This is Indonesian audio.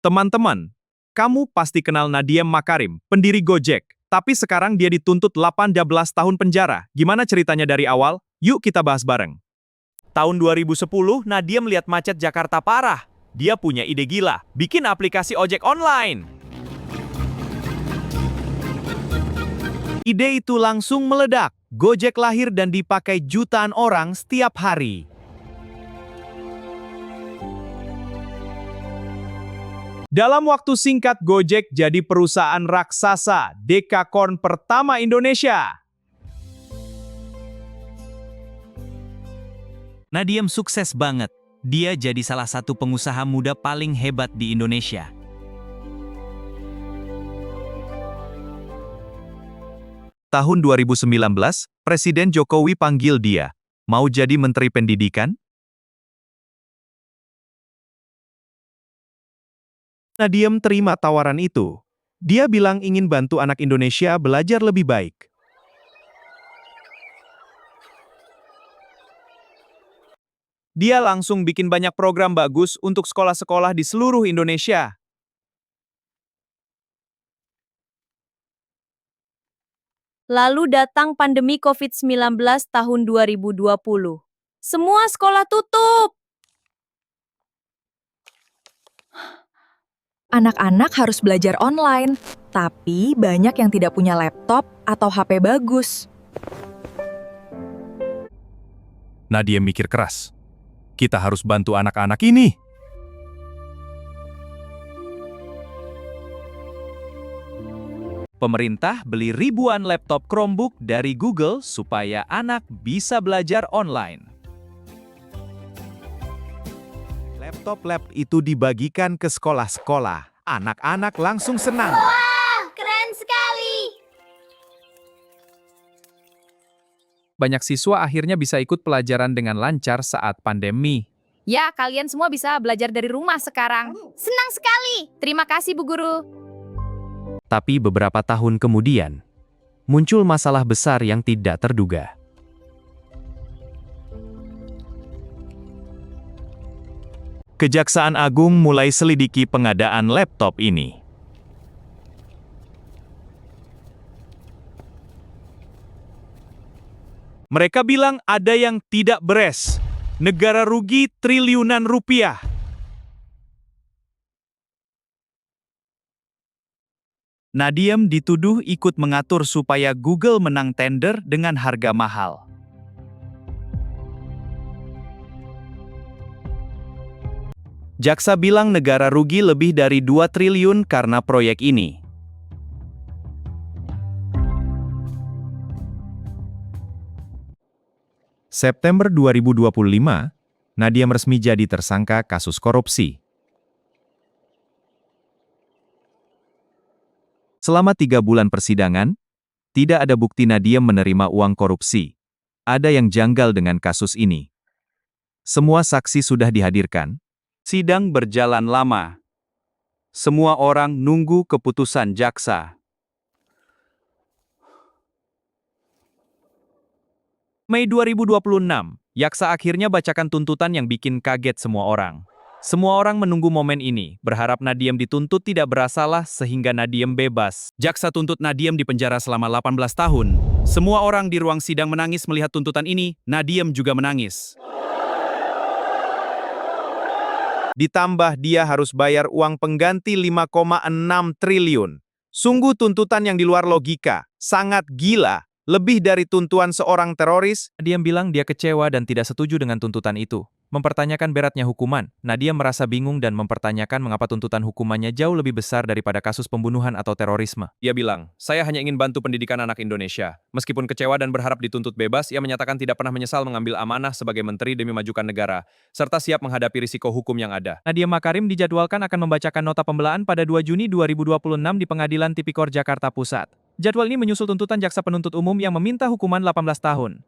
Teman-teman, kamu pasti kenal Nadiem Makarim, pendiri Gojek. Tapi sekarang dia dituntut 18 tahun penjara. Gimana ceritanya dari awal? Yuk kita bahas bareng. Tahun 2010, Nadiem lihat macet Jakarta parah. Dia punya ide gila, bikin aplikasi ojek online. Ide itu langsung meledak. Gojek lahir dan dipakai jutaan orang setiap hari. Dalam waktu singkat, Gojek jadi perusahaan raksasa, dekakorn pertama Indonesia. Nadiem sukses banget. Dia jadi salah satu pengusaha muda paling hebat di Indonesia. Tahun 2019, Presiden Jokowi panggil dia. Mau jadi Menteri Pendidikan? Nadiem terima tawaran itu. Dia bilang ingin bantu anak Indonesia belajar lebih baik. Dia langsung bikin banyak program bagus untuk sekolah-sekolah di seluruh Indonesia. Lalu datang pandemi COVID-19 tahun 2020. Semua sekolah tutup. Anak-anak harus belajar online, tapi banyak yang tidak punya laptop atau HP bagus. Nadiem mikir keras. Kita harus bantu anak-anak ini. Pemerintah beli ribuan laptop Chromebook dari Google supaya anak bisa belajar online. Laptop itu dibagikan ke sekolah-sekolah. Anak-anak langsung senang. Wah, keren sekali! Banyak siswa akhirnya bisa ikut pelajaran dengan lancar saat pandemi. Ya, kalian semua bisa belajar dari rumah sekarang. Senang sekali! Terima kasih, Bu Guru. Tapi beberapa tahun kemudian, muncul masalah besar yang tidak terduga. Kejaksaan Agung mulai selidiki pengadaan laptop ini. Mereka bilang ada yang tidak beres. Negara rugi triliunan rupiah. Nadiem dituduh ikut mengatur supaya Google menang tender dengan harga mahal. Jaksa bilang negara rugi lebih dari 2 triliun karena proyek ini. September 2025, Nadiem resmi jadi tersangka kasus korupsi. Selama 3 bulan persidangan, tidak ada bukti Nadiem menerima uang korupsi. Ada yang janggal dengan kasus ini. Semua saksi sudah dihadirkan. Sidang berjalan lama. Semua orang nunggu keputusan jaksa. Mei 2026, jaksa akhirnya bacakan tuntutan yang bikin kaget semua orang. Semua orang menunggu momen ini, berharap Nadiem dituntut tidak bersalah sehingga Nadiem bebas. Jaksa tuntut Nadiem di penjara selama 18 tahun. Semua orang di ruang sidang menangis melihat tuntutan ini, Nadiem juga menangis. Ditambah dia harus bayar uang pengganti 5,6 triliun. Sungguh tuntutan yang di luar logika, sangat gila, lebih dari tuntutan seorang teroris. Nadiem bilang dia kecewa dan tidak setuju dengan tuntutan itu. Mempertanyakan beratnya hukuman, Nadiem merasa bingung dan mempertanyakan mengapa tuntutan hukumannya jauh lebih besar daripada kasus pembunuhan atau terorisme. Dia bilang, saya hanya ingin bantu pendidikan anak Indonesia. Meskipun kecewa dan berharap dituntut bebas, ia menyatakan tidak pernah menyesal mengambil amanah sebagai menteri demi majukan negara, serta siap menghadapi risiko hukum yang ada. Nadiem Makarim dijadwalkan akan membacakan nota pembelaan pada 2 Juni 2026 di Pengadilan Tipikor Jakarta Pusat. Jadwal ini menyusul tuntutan jaksa penuntut umum yang meminta hukuman 18 tahun.